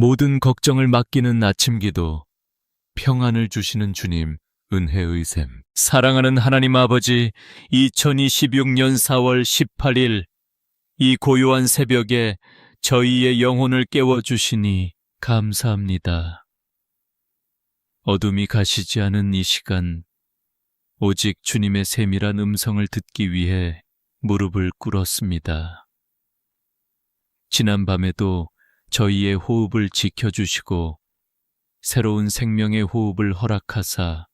모든 걱정을 맡기는 아침 기도, 평안을 주시는 주님, 은혜의 샘. 사랑하는 하나님 아버지, 2026년 4월 18일 이 고요한 새벽에 저희의 영혼을 깨워주시니 감사합니다. 어둠이 가시지 않은 이 시간, 오직 주님의 세밀한 음성을 듣기 위해 무릎을 꿇었습니다. 지난밤에도 저희의 호흡을 지켜주시고 새로운 생명의 호흡을 허락하사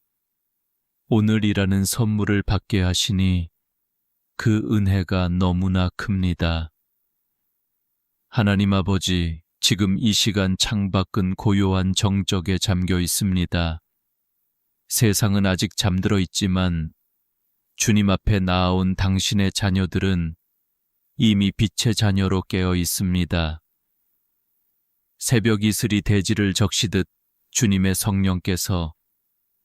오늘이라는 선물을 받게 하시니 그 은혜가 너무나 큽니다. 하나님 아버지, 지금 이 시간 창밖은 고요한 정적에 잠겨 있습니다. 세상은 아직 잠들어 있지만 주님 앞에 나아온 당신의 자녀들은 이미 빛의 자녀로 깨어 있습니다. 새벽 이슬이 대지를 적시듯 주님의 성령께서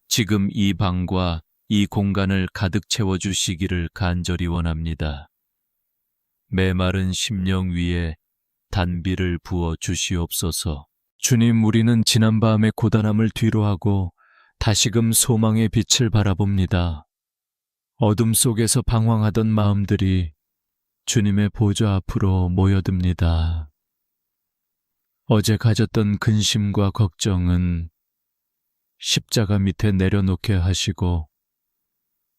지금 이 방과 이 공간을 가득 채워주시기를 간절히 원합니다. 메마른 심령 위에 단비를 부어 주시옵소서. 주님, 우리는 지난밤의 고단함을 뒤로하고 다시금 소망의 빛을 바라봅니다. 어둠 속에서 방황하던 마음들이 주님의 보좌 앞으로 모여듭니다. 어제 가졌던 근심과 걱정은 십자가 밑에 내려놓게 하시고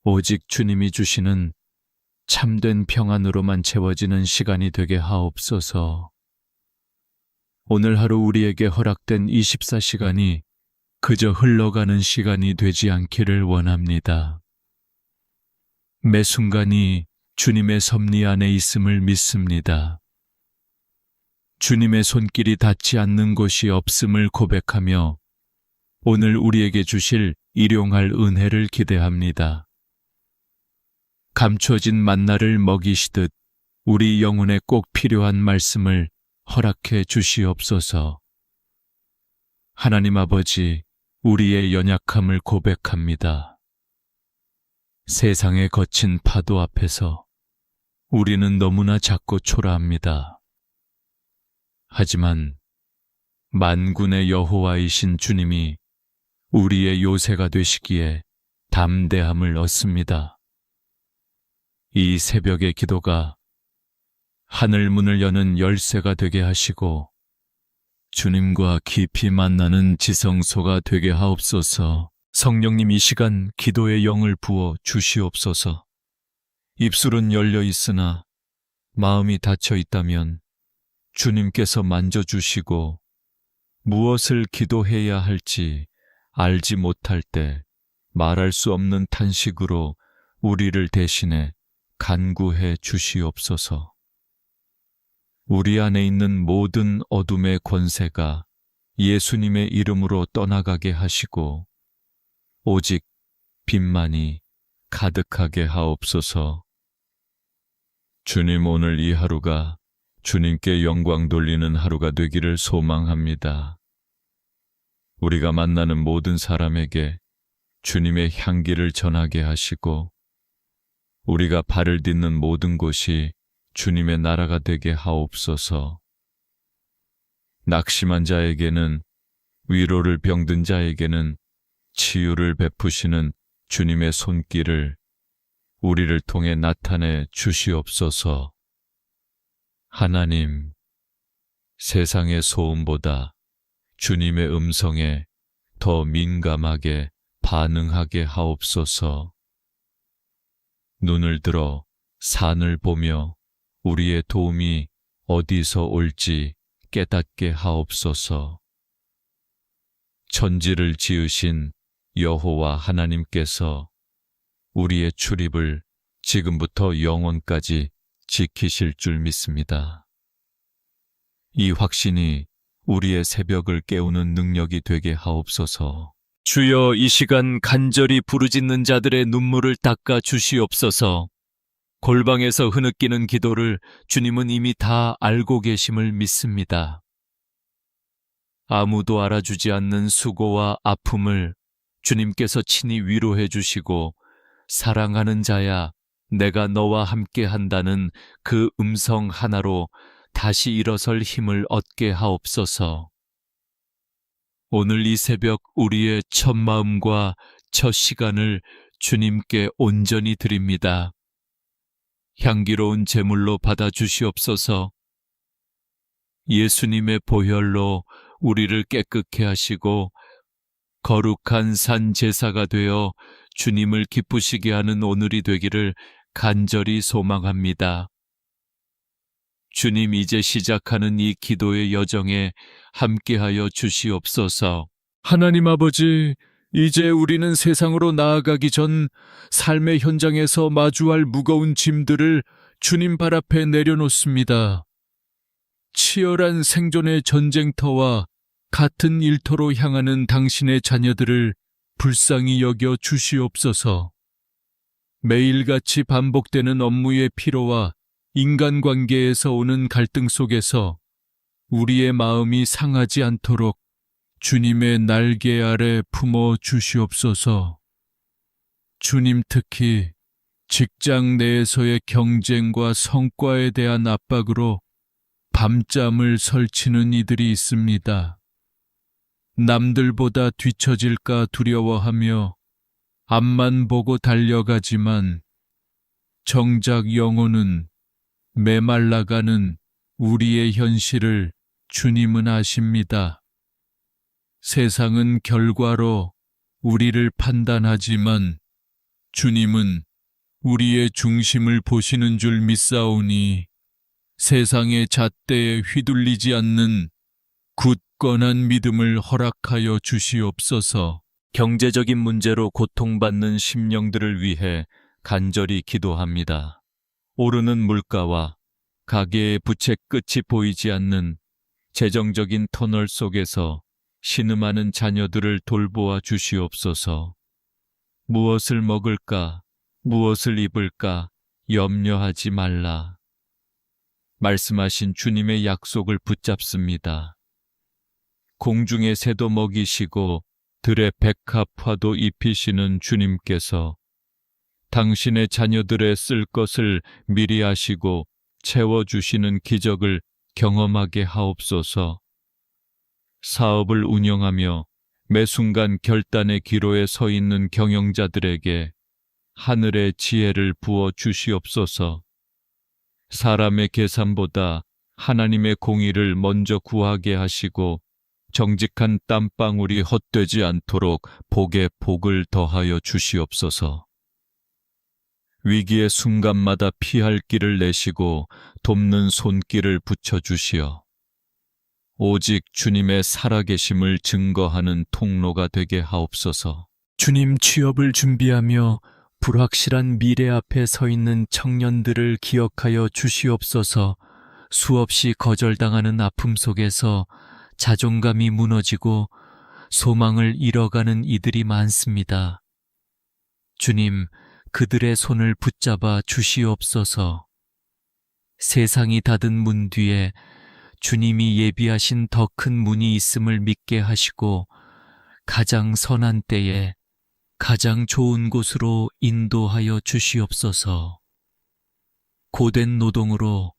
오직 주님이 주시는 참된 평안으로만 채워지는 시간이 되게 하옵소서. 오늘 하루 우리에게 허락된 24시간이 그저 흘러가는 시간이 되지 않기를 원합니다. 매 순간이 주님의 섭리 안에 있음을 믿습니다. 주님의 손길이 닿지 않는 곳이 없음을 고백하며 오늘 우리에게 주실 일용할 은혜를 기대합니다. 감춰진 만나를 먹이시듯 우리 영혼에 꼭 필요한 말씀을 허락해 주시옵소서. 하나님 아버지, 우리의 연약함을 고백합니다. 세상의 거친 파도 앞에서 우리는 너무나 작고 초라합니다. 하지만 만군의 여호와이신 주님이 우리의 요새가 되시기에 담대함을 얻습니다. 이 새벽의 기도가 하늘 문을 여는 열쇠가 되게 하시고 주님과 깊이 만나는 지성소가 되게 하옵소서. 성령님, 이 시간 기도의 영을 부어 주시옵소서. 입술은 열려 있으나 마음이 닫혀 있다면 주님께서 만져주시고 무엇을 기도해야 할지 알지 못할 때 말할 수 없는 탄식으로 우리를 대신해 간구해 주시옵소서. 우리 안에 있는 모든 어둠의 권세가 예수님의 이름으로 떠나가게 하시고 오직 빛만이 가득하게 하옵소서. 주님, 오늘 이 하루가 주님께 영광 돌리는 하루가 되기를 소망합니다. 우리가 만나는 모든 사람에게 주님의 향기를 전하게 하시고 우리가 발을 딛는 모든 곳이 주님의 나라가 되게 하옵소서. 낙심한 자에게는 위로를, 병든 자에게는 치유를 베푸시는 주님의 손길을 우리를 통해 나타내 주시옵소서. 하나님, 세상의 소음보다 주님의 음성에 더 민감하게 반응하게 하옵소서. 눈을 들어 산을 보며 우리의 도움이 어디서 올지 깨닫게 하옵소서. 천지를 지으신 여호와 하나님께서 우리의 출입을 지금부터 영원까지 지키실 줄 믿습니다. 이 확신이 우리의 새벽을 깨우는 능력이 되게 하옵소서. 주여, 이 시간 간절히 부르짖는 자들의 눈물을 닦아 주시옵소서. 골방에서 흐느끼는 기도를 주님은 이미 다 알고 계심을 믿습니다. 아무도 알아주지 않는 수고와 아픔을 주님께서 친히 위로해 주시고 사랑하는 자야, 내가 너와 함께 한다는 그 음성 하나로 다시 일어설 힘을 얻게 하옵소서. 오늘 이 새벽 우리의 첫 마음과 첫 시간을 주님께 온전히 드립니다. 향기로운 제물로 받아주시옵소서. 예수님의 보혈로 우리를 깨끗게 하시고 거룩한 산 제사가 되어 주님을 기쁘시게 하는 오늘이 되기를 간절히 소망합니다. 주님, 이제 시작하는 이 기도의 여정에 함께하여 주시옵소서. 하나님 아버지, 이제 우리는 세상으로 나아가기 전 삶의 현장에서 마주할 무거운 짐들을 주님 발 앞에 내려놓습니다. 치열한 생존의 전쟁터와 같은 일터로 향하는 당신의 자녀들을 불쌍히 여겨 주시옵소서. 매일같이 반복되는 업무의 피로와 인간관계에서 오는 갈등 속에서 우리의 마음이 상하지 않도록 주님의 날개 아래 품어 주시옵소서. 주님, 특히 직장 내에서의 경쟁과 성과에 대한 압박으로 밤잠을 설치는 이들이 있습니다. 남들보다 뒤처질까 두려워하며 앞만 보고 달려가지만 정작 영혼은 메말라가는 우리의 현실을 주님은 아십니다. 세상은 결과로 우리를 판단하지만 주님은 우리의 중심을 보시는 줄 믿사오니 세상의 잣대에 휘둘리지 않는 굳건한 믿음을 허락하여 주시옵소서. 경제적인 문제로 고통받는 심령들을 위해 간절히 기도합니다. 오르는 물가와 가계의 부채 끝이 보이지 않는 재정적인 터널 속에서 신음하는 자녀들을 돌보아 주시옵소서. 무엇을 먹을까, 무엇을 입을까 염려하지 말라. 말씀하신 주님의 약속을 붙잡습니다. 공중의 새도 먹이시고 들의 백합화도 입히시는 주님께서 당신의 자녀들의 쓸 것을 미리 아시고 채워주시는 기적을 경험하게 하옵소서. 사업을 운영하며 매 순간 결단의 기로에 서 있는 경영자들에게 하늘의 지혜를 부어 주시옵소서. 사람의 계산보다 하나님의 공의를 먼저 구하게 하시고 정직한 땀방울이 헛되지 않도록 복에 복을 더하여 주시옵소서. 위기의 순간마다 피할 길을 내시고 돕는 손길을 붙여주시어 오직 주님의 살아계심을 증거하는 통로가 되게 하옵소서. 주님, 취업을 준비하며 불확실한 미래 앞에 서 있는 청년들을 기억하여 주시옵소서. 수없이 거절당하는 아픔 속에서 자존감이 무너지고 소망을 잃어가는 이들이 많습니다. 주님, 그들의 손을 붙잡아 주시옵소서. 세상이 닫은 문 뒤에 주님이 예비하신 더 큰 문이 있음을 믿게 하시고 가장 선한 때에 가장 좋은 곳으로 인도하여 주시옵소서. 고된 노동으로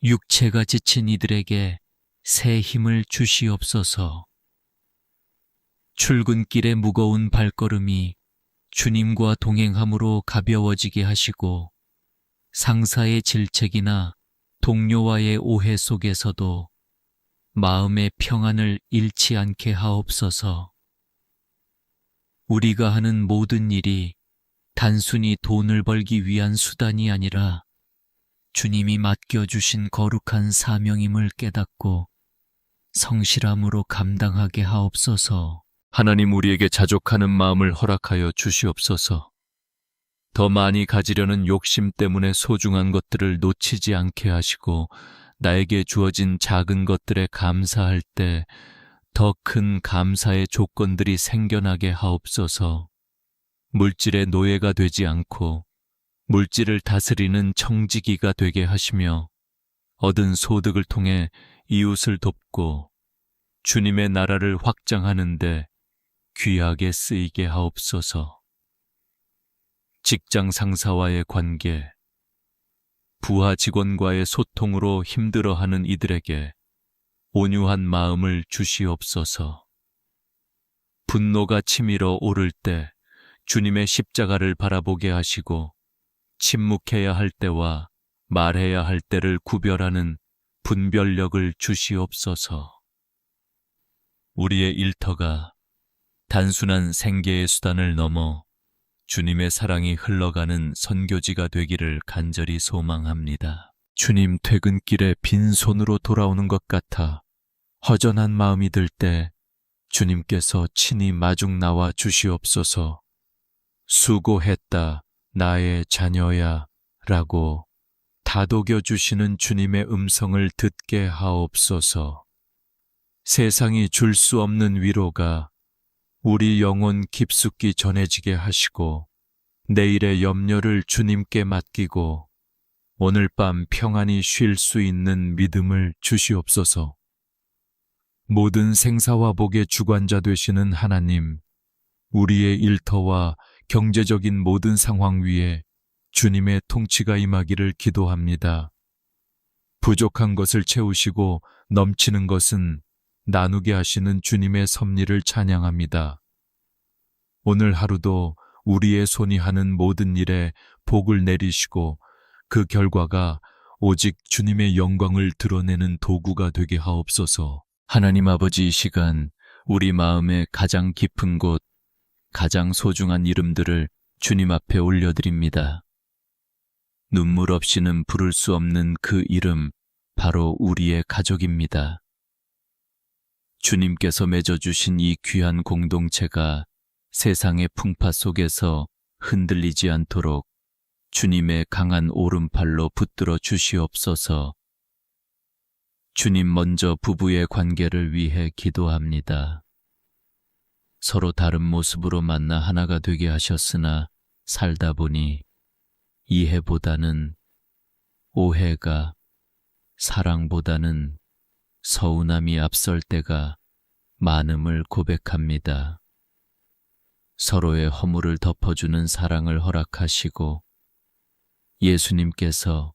육체가 지친 이들에게 새 힘을 주시옵소서. 출근길의 무거운 발걸음이 주님과 동행함으로 가벼워지게 하시고 상사의 질책이나 동료와의 오해 속에서도 마음의 평안을 잃지 않게 하옵소서. 우리가 하는 모든 일이 단순히 돈을 벌기 위한 수단이 아니라 주님이 맡겨주신 거룩한 사명임을 깨닫고 성실함으로 감당하게 하옵소서. 하나님, 우리에게 자족하는 마음을 허락하여 주시옵소서. 더 많이 가지려는 욕심 때문에 소중한 것들을 놓치지 않게 하시고 나에게 주어진 작은 것들에 감사할 때 더 큰 감사의 조건들이 생겨나게 하옵소서. 물질의 노예가 되지 않고 물질을 다스리는 청지기가 되게 하시며 얻은 소득을 통해 이웃을 돕고 주님의 나라를 확장하는 데 귀하게 쓰이게 하옵소서. 직장 상사와의 관계, 부하 직원과의 소통으로 힘들어하는 이들에게 온유한 마음을 주시옵소서. 분노가 치밀어 오를 때 주님의 십자가를 바라보게 하시고 침묵해야 할 때와 말해야 할 때를 구별하는 분별력을 주시옵소서. 우리의 일터가 단순한 생계의 수단을 넘어 주님의 사랑이 흘러가는 선교지가 되기를 간절히 소망합니다. 주님 퇴근길에 빈손으로 돌아오는 것 같아 허전한 마음이 들 때 주님께서 친히 마중 나와 주시옵소서. 수고했다, 나의 자녀야 라고 다독여 주시는 주님의 음성을 듣게 하옵소서. 세상이 줄 수 없는 위로가 우리 영혼 깊숙이 전해지게 하시고 내일의 염려를 주님께 맡기고 오늘 밤 평안히 쉴 수 있는 믿음을 주시옵소서. 모든 생사와 복의 주관자 되시는 하나님, 우리의 일터와 경제적인 모든 상황 위에 주님의 통치가 임하기를 기도합니다. 부족한 것을 채우시고 넘치는 것은 나누게 하시는 주님의 섭리를 찬양합니다. 오늘 하루도 우리의 손이 하는 모든 일에 복을 내리시고 그 결과가 오직 주님의 영광을 드러내는 도구가 되게 하옵소서. 하나님 아버지, 이 시간 우리 마음의 가장 깊은 곳, 가장 소중한 이름들을 주님 앞에 올려드립니다. 눈물 없이는 부를 수 없는 그 이름, 바로 우리의 가족입니다. 주님께서 맺어주신 이 귀한 공동체가 세상의 풍파 속에서 흔들리지 않도록 주님의 강한 오른팔로 붙들어 주시옵소서. 주님, 먼저 부부의 관계를 위해 기도합니다. 서로 다른 모습으로 만나 하나가 되게 하셨으나 살다 보니 이해보다는 오해가, 사랑보다는 서운함이 앞설 때가 많음을 고백합니다. 서로의 허물을 덮어주는 사랑을 허락하시고 예수님께서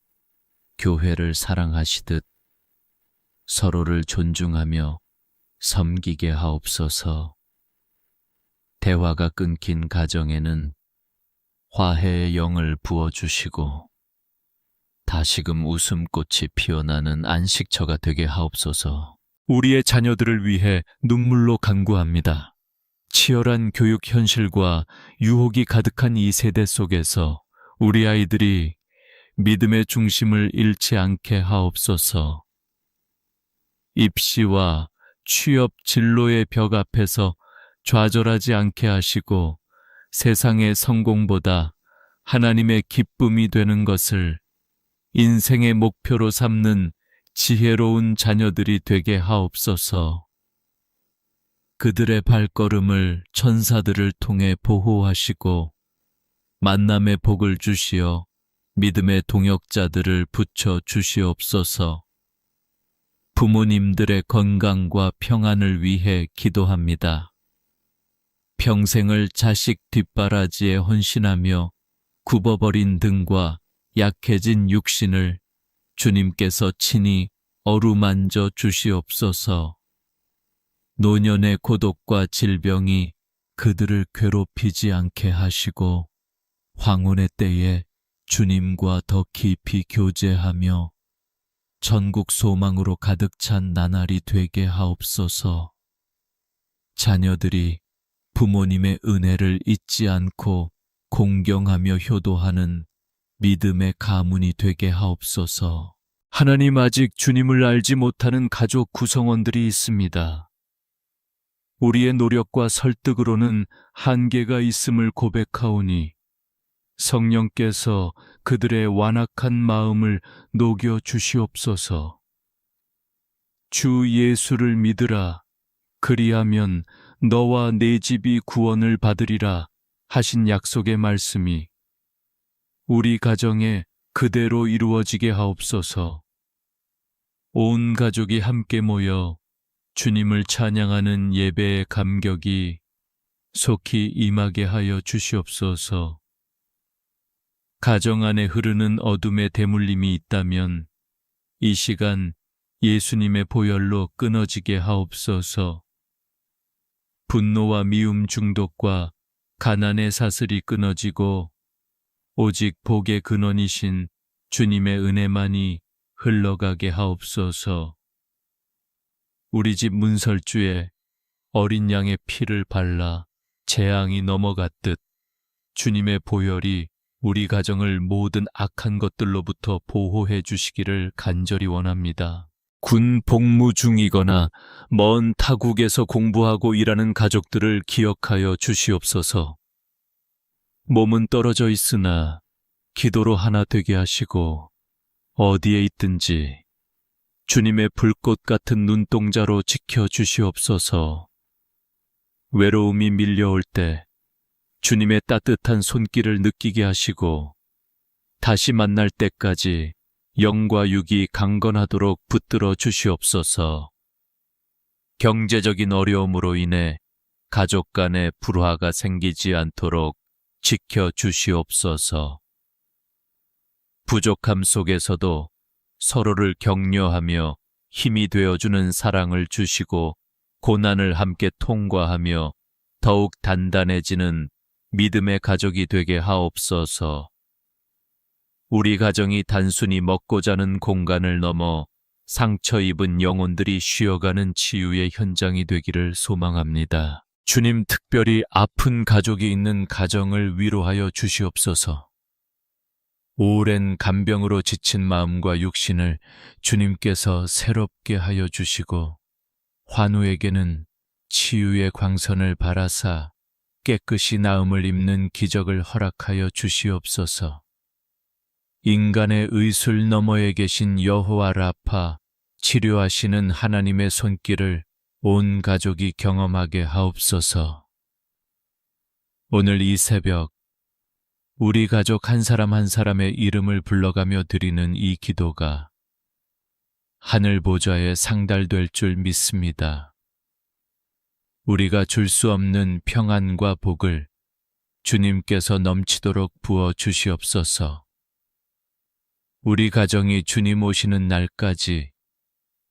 교회를 사랑하시듯 서로를 존중하며 섬기게 하옵소서. 대화가 끊긴 가정에는 화해의 영을 부어주시고 다시금 웃음꽃이 피어나는 안식처가 되게 하옵소서. 우리의 자녀들을 위해 눈물로 간구합니다. 치열한 교육 현실과 유혹이 가득한 이 세대 속에서 우리 아이들이 믿음의 중심을 잃지 않게 하옵소서. 입시와 취업 진로의 벽 앞에서 좌절하지 않게 하시고 세상의 성공보다 하나님의 기쁨이 되는 것을 인생의 목표로 삼는 지혜로운 자녀들이 되게 하옵소서. 그들의 발걸음을 천사들을 통해 보호하시고 만남의 복을 주시어 믿음의 동역자들을 붙여 주시옵소서. 부모님들의 건강과 평안을 위해 기도합니다. 평생을 자식 뒷바라지에 헌신하며 굽어버린 등과 약해진 육신을 주님께서 친히 어루만져 주시옵소서. 노년의 고독과 질병이 그들을 괴롭히지 않게 하시고 황혼의 때에 주님과 더 깊이 교제하며 전국 소망으로 가득 찬 나날이 되게 하옵소서. 자녀들이 부모님의 은혜를 잊지 않고 공경하며 효도하는 믿음의 가문이 되게 하옵소서. 하나님, 아직 주님을 알지 못하는 가족 구성원들이 있습니다. 우리의 노력과 설득으로는 한계가 있음을 고백하오니 성령께서 그들의 완악한 마음을 녹여 주시옵소서. 주 예수를 믿으라. 그리하면 너와 네 집이 구원을 받으리라 하신 약속의 말씀이 우리 가정에 그대로 이루어지게 하옵소서. 온 가족이 함께 모여 주님을 찬양하는 예배의 감격이 속히 임하게 하여 주시옵소서. 가정 안에 흐르는 어둠의 대물림이 있다면 이 시간 예수님의 보혈로 끊어지게 하옵소서. 분노와 미움 중독과 가난의 사슬이 끊어지고 오직 복의 근원이신 주님의 은혜만이 흘러가게 하옵소서. 우리 집 문설주에 어린 양의 피를 발라 재앙이 넘어갔듯 주님의 보혈이 우리 가정을 모든 악한 것들로부터 보호해 주시기를 간절히 원합니다. 군 복무 중이거나 먼 타국에서 공부하고 일하는 가족들을 기억하여 주시옵소서. 몸은 떨어져 있으나 기도로 하나 되게 하시고 어디에 있든지 주님의 불꽃 같은 눈동자로 지켜 주시옵소서. 외로움이 밀려올 때 주님의 따뜻한 손길을 느끼게 하시고 다시 만날 때까지 영과 육이 강건하도록 붙들어 주시옵소서. 경제적인 어려움으로 인해 가족 간에 불화가 생기지 않도록 지켜 주시옵소서. 부족함 속에서도 서로를 격려하며 힘이 되어주는 사랑을 주시고 고난을 함께 통과하며 더욱 단단해지는 믿음의 가족이 되게 하옵소서. 우리 가정이 단순히 먹고 자는 공간을 넘어 상처 입은 영혼들이 쉬어가는 치유의 현장이 되기를 소망합니다. 주님, 특별히 아픈 가족이 있는 가정을 위로하여 주시옵소서. 오랜 간병으로 지친 마음과 육신을 주님께서 새롭게 하여 주시고 환우에게는 치유의 광선을 바라사 깨끗이 나음을 입는 기적을 허락하여 주시옵소서. 인간의 의술 너머에 계신 여호와 라파, 치료하시는 하나님의 손길을 온 가족이 경험하게 하옵소서. 오늘 이 새벽 우리 가족 한 사람 한 사람의 이름을 불러가며 드리는 이 기도가 하늘 보좌에 상달될 줄 믿습니다. 우리가 줄 수 없는 평안과 복을 주님께서 넘치도록 부어 주시옵소서. 우리 가정이 주님 오시는 날까지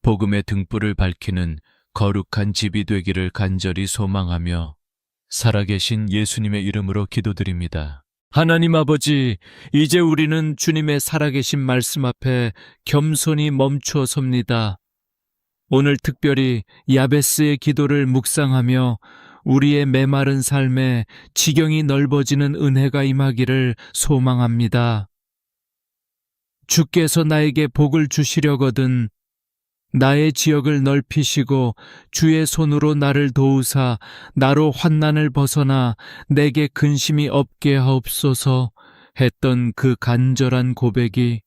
복음의 등불을 밝히는 거룩한 집이 되기를 간절히 소망하며 살아계신 예수님의 이름으로 기도드립니다. 하나님 아버지, 이제 우리는 주님의 살아계신 말씀 앞에 겸손히 멈추어 섭니다. 오늘 특별히 야베스의 기도를 묵상하며 우리의 메마른 삶에 지경이 넓어지는 은혜가 임하기를 소망합니다. 주께서 나에게 복을 주시려거든 나의 지역을 넓히시고 주의 손으로 나를 도우사 나로 환난을 벗어나 내게 근심이 없게 하옵소서 했던 그 간절한 고백이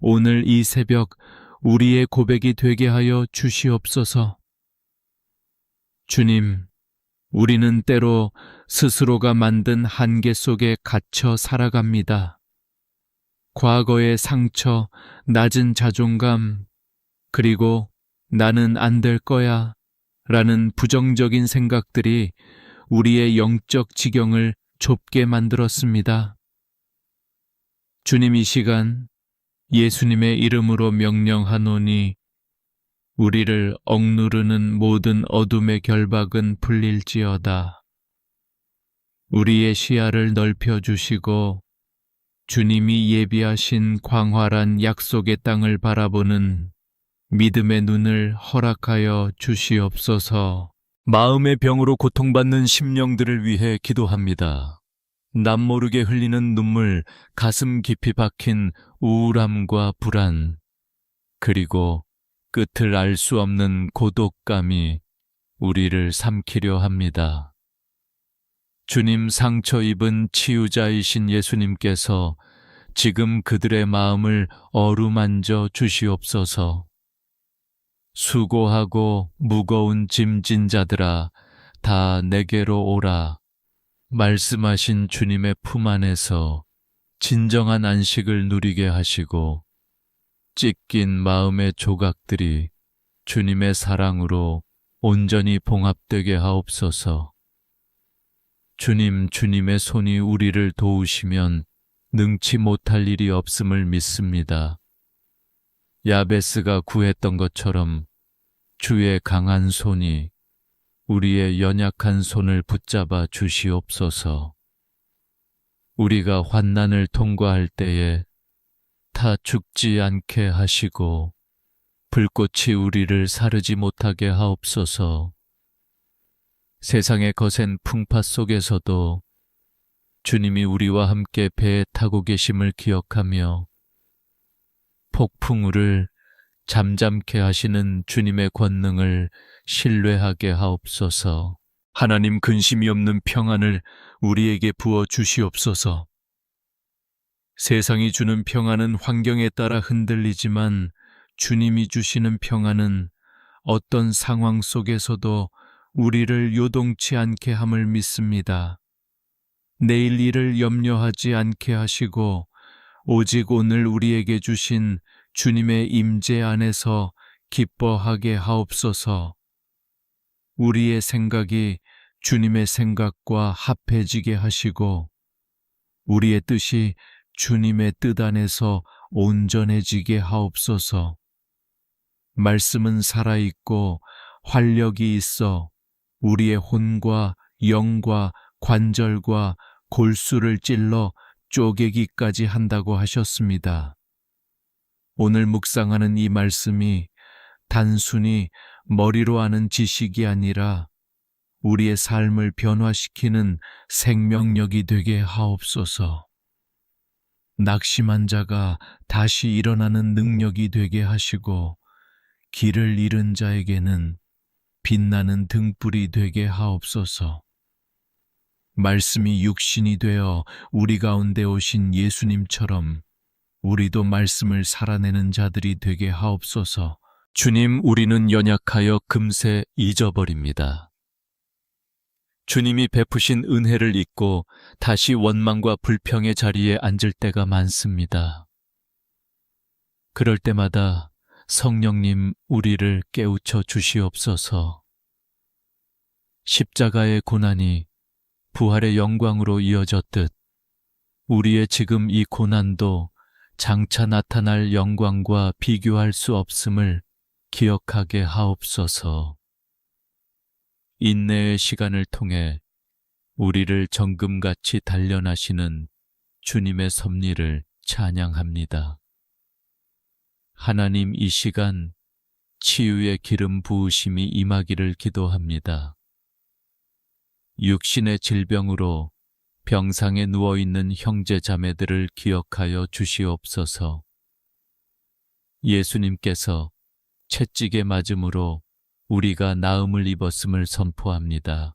오늘 이 새벽 우리의 고백이 되게 하여 주시옵소서. 주님, 우리는 때로 스스로가 만든 한계 속에 갇혀 살아갑니다. 과거의 상처, 낮은 자존감, 그리고 나는 안 될 거야 라는 부정적인 생각들이 우리의 영적 지경을 좁게 만들었습니다. 주님, 이 시간 예수님의 이름으로 명령하노니 우리를 억누르는 모든 어둠의 결박은 풀릴지어다. 우리의 시야를 넓혀주시고 주님이 예비하신 광활한 약속의 땅을 바라보는 믿음의 눈을 허락하여 주시옵소서. 마음의 병으로 고통받는 심령들을 위해 기도합니다. 남모르게 흘리는 눈물, 가슴 깊이 박힌 우울함과 불안, 그리고 끝을 알 수 없는 고독감이 우리를 삼키려 합니다. 주님, 상처 입은 치유자이신 예수님께서 지금 그들의 마음을 어루만져 주시옵소서. 수고하고 무거운 짐진 자들아, 다 내게로 오라. 말씀하신 주님의 품 안에서 진정한 안식을 누리게 하시고 찢긴 마음의 조각들이 주님의 사랑으로 온전히 봉합되게 하옵소서. 주님, 주님의 손이 우리를 도우시면 능치 못할 일이 없음을 믿습니다. 야베스가 구했던 것처럼 주의 강한 손이 우리의 연약한 손을 붙잡아 주시옵소서. 우리가 환난을 통과할 때에 타 죽지 않게 하시고 불꽃이 우리를 사르지 못하게 하옵소서. 세상의 거센 풍파 속에서도 주님이 우리와 함께 배에 타고 계심을 기억하며 폭풍우를 잠잠케 하시는 주님의 권능을 신뢰하게 하옵소서. 하나님, 근심이 없는 평안을 우리에게 부어 주시옵소서. 세상이 주는 평안은 환경에 따라 흔들리지만 주님이 주시는 평안은 어떤 상황 속에서도 우리를 요동치 않게 함을 믿습니다. 내일 일을 염려하지 않게 하시고 오직 오늘 우리에게 주신 주님의 임재 안에서 기뻐하게 하옵소서. 우리의 생각이 주님의 생각과 합해지게 하시고 우리의 뜻이 주님의 뜻 안에서 온전해지게 하옵소서. 말씀은 살아있고 활력이 있어 우리의 혼과 영과 관절과 골수를 찔러 쪼개기까지 한다고 하셨습니다. 오늘 묵상하는 이 말씀이 단순히 머리로 아는 지식이 아니라 우리의 삶을 변화시키는 생명력이 되게 하옵소서. 낙심한 자가 다시 일어나는 능력이 되게 하시고 길을 잃은 자에게는 빛나는 등불이 되게 하옵소서. 말씀이 육신이 되어 우리 가운데 오신 예수님처럼 우리도 말씀을 살아내는 자들이 되게 하옵소서. 주님, 우리는 연약하여 금세 잊어버립니다. 주님이 베푸신 은혜를 잊고 다시 원망과 불평의 자리에 앉을 때가 많습니다. 그럴 때마다 성령님, 우리를 깨우쳐 주시옵소서. 십자가의 고난이 부활의 영광으로 이어졌듯 우리의 지금 이 고난도 장차 나타날 영광과 비교할 수 없음을 기억하게 하옵소서. 인내의 시간을 통해 우리를 정금같이 단련하시는 주님의 섭리를 찬양합니다. 하나님, 이 시간 치유의 기름 부으심이 임하기를 기도합니다. 육신의 질병으로 병상에 누워있는 형제 자매들을 기억하여 주시옵소서. 예수님께서 채찍에 맞음으로 우리가 나음을 입었음을 선포합니다.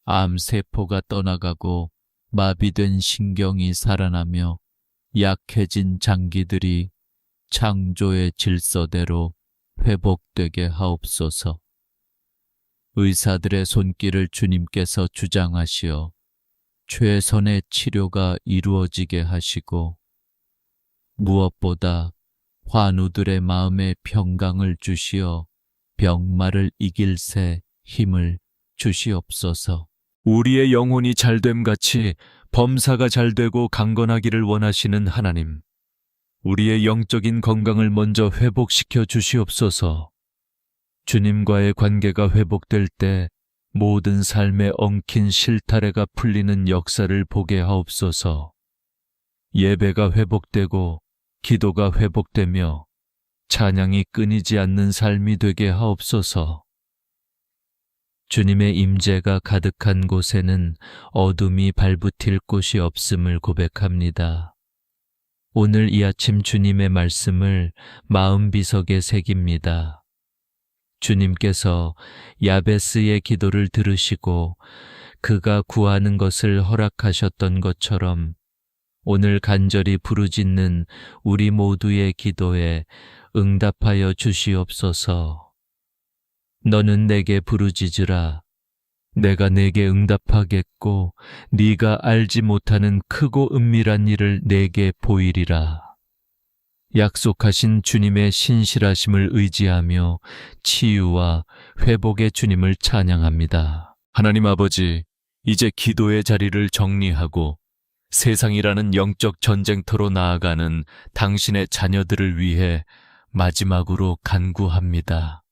암세포가 떠나가고 마비된 신경이 살아나며 약해진 장기들이 창조의 질서대로 회복되게 하옵소서. 의사들의 손길을 주님께서 주장하시어 최선의 치료가 이루어지게 하시고 무엇보다 환우들의 마음에 평강을 주시어 병마를 이길 새 힘을 주시옵소서. 우리의 영혼이 잘됨같이 범사가 잘되고 강건하기를 원하시는 하나님, 우리의 영적인 건강을 먼저 회복시켜 주시옵소서. 주님과의 관계가 회복될 때 모든 삶의 엉킨 실타래가 풀리는 역사를 보게 하옵소서. 예배가 회복되고 기도가 회복되며 찬양이 끊이지 않는 삶이 되게 하옵소서. 주님의 임재가 가득한 곳에는 어둠이 발붙일 곳이 없음을 고백합니다. 오늘 이 아침 주님의 말씀을 마음 비석에 새깁니다. 주님께서 야베스의 기도를 들으시고 그가 구하는 것을 허락하셨던 것처럼 오늘 간절히 부르짖는 우리 모두의 기도에 응답하여 주시옵소서. 너는 내게 부르짖으라. 내가 내게 응답하겠고 네가 알지 못하는 크고 은밀한 일을 내게 보이리라. 약속하신 주님의 신실하심을 의지하며 치유와 회복의 주님을 찬양합니다. 하나님 아버지, 이제 기도의 자리를 정리하고 세상이라는 영적 전쟁터로 나아가는 당신의 자녀들을 위해 마지막으로 간구합니다.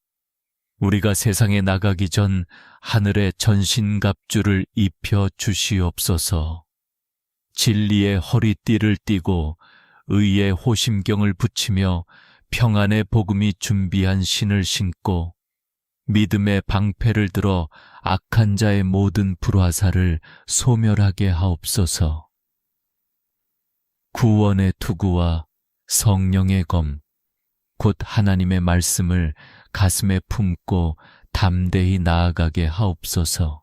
우리가 세상에 나가기 전 하늘의 전신갑주를 입혀 주시옵소서. 진리의 허리띠를 띠고 의의 호심경을 붙이며 평안의 복음이 준비한 신을 신고 믿음의 방패를 들어 악한 자의 모든 불화살을 소멸하게 하옵소서. 구원의 투구와 성령의 검, 곧 하나님의 말씀을 가슴에 품고 담대히 나아가게 하옵소서.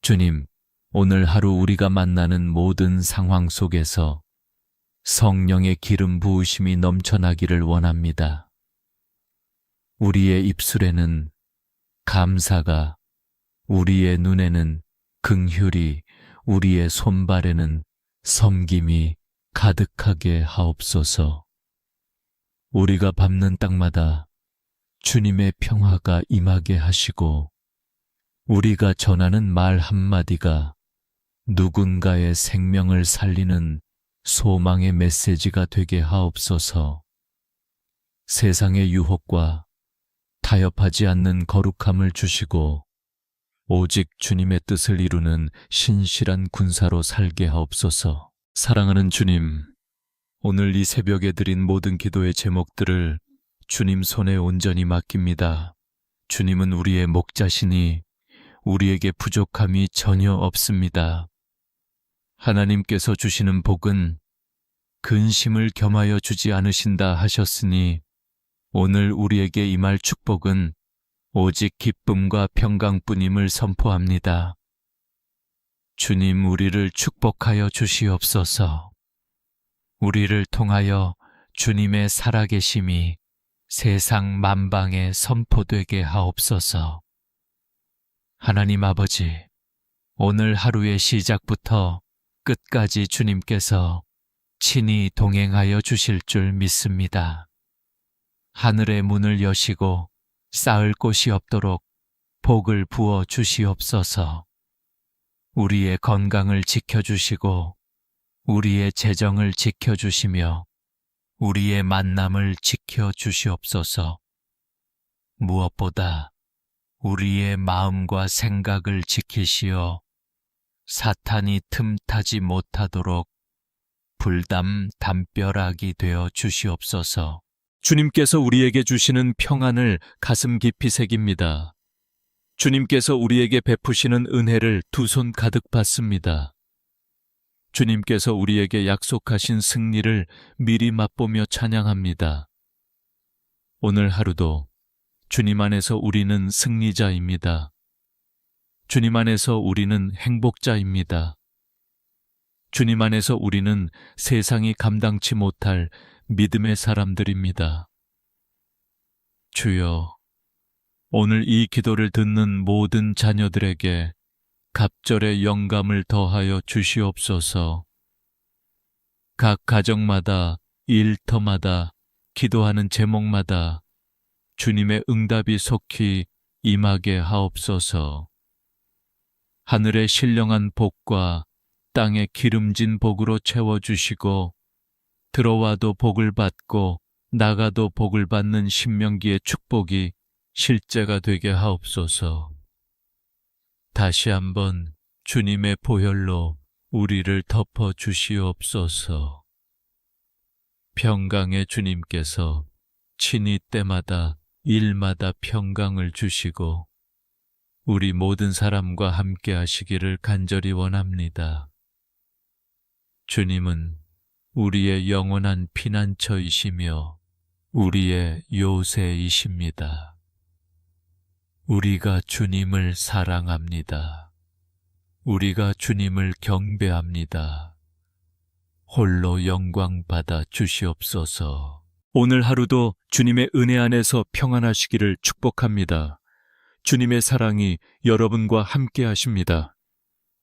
주님, 오늘 하루 우리가 만나는 모든 상황 속에서 성령의 기름 부으심이 넘쳐나기를 원합니다. 우리의 입술에는 감사가, 우리의 눈에는 긍휼이, 우리의 손발에는 섬김이 가득하게 하옵소서. 우리가 밟는 땅마다 주님의 평화가 임하게 하시고 우리가 전하는 말 한마디가 누군가의 생명을 살리는 소망의 메시지가 되게 하옵소서. 세상의 유혹과 타협하지 않는 거룩함을 주시고 오직 주님의 뜻을 이루는 신실한 군사로 살게 하옵소서. 사랑하는 주님, 오늘 이 새벽에 드린 모든 기도의 제목들을 주님 손에 온전히 맡깁니다. 주님은 우리의 목자시니 우리에게 부족함이 전혀 없습니다. 하나님께서 주시는 복은 근심을 겸하여 주지 않으신다 하셨으니 오늘 우리에게 임할 축복은 오직 기쁨과 평강뿐임을 선포합니다. 주님, 우리를 축복하여 주시옵소서. 우리를 통하여 주님의 살아계심이 세상 만방에 선포되게 하옵소서. 하나님 아버지, 오늘 하루의 시작부터 끝까지 주님께서 친히 동행하여 주실 줄 믿습니다. 하늘의 문을 여시고 쌓을 곳이 없도록 복을 부어 주시옵소서. 우리의 건강을 지켜주시고 우리의 재정을 지켜주시며 우리의 만남을 지켜주시옵소서. 무엇보다 우리의 마음과 생각을 지키시어 사탄이 틈타지 못하도록 불담담벼락이 되어 주시옵소서. 주님께서 우리에게 주시는 평안을 가슴 깊이 새깁니다. 주님께서 우리에게 베푸시는 은혜를 두 손 가득 받습니다. 주님께서 우리에게 약속하신 승리를 미리 맛보며 찬양합니다. 오늘 하루도 주님 안에서 우리는 승리자입니다. 주님 안에서 우리는 행복자입니다. 주님 안에서 우리는 세상이 감당치 못할 믿음의 사람들입니다. 주여, 오늘 이 기도를 듣는 모든 자녀들에게 갑절의 영감을 더하여 주시옵소서. 각 가정마다, 일터마다, 기도하는 제목마다 주님의 응답이 속히 임하게 하옵소서. 하늘의 신령한 복과 땅의 기름진 복으로 채워주시고 들어와도 복을 받고 나가도 복을 받는 신명기의 축복이 실제가 되게 하옵소서. 다시 한번 주님의 보혈로 우리를 덮어 주시옵소서. 평강의 주님께서 친히 때마다 일마다 평강을 주시고 우리 모든 사람과 함께 하시기를 간절히 원합니다. 주님은 우리의 영원한 피난처이시며 우리의 요새이십니다. 우리가 주님을 사랑합니다. 우리가 주님을 경배합니다. 홀로 영광 받아 주시옵소서. 오늘 하루도 주님의 은혜 안에서 평안하시기를 축복합니다. 주님의 사랑이 여러분과 함께 하십니다.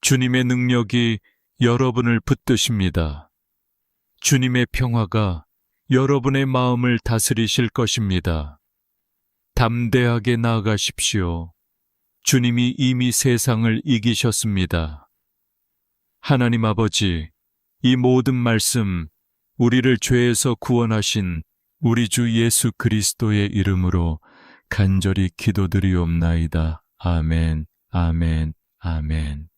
주님의 능력이 여러분을 붙드십니다. 주님의 평화가 여러분의 마음을 다스리실 것입니다. 담대하게 나아가십시오. 주님이 이미 세상을 이기셨습니다. 하나님 아버지, 이 모든 말씀, 우리를 죄에서 구원하신 우리 주 예수 그리스도의 이름으로 간절히 기도드리옵나이다. 아멘, 아멘, 아멘.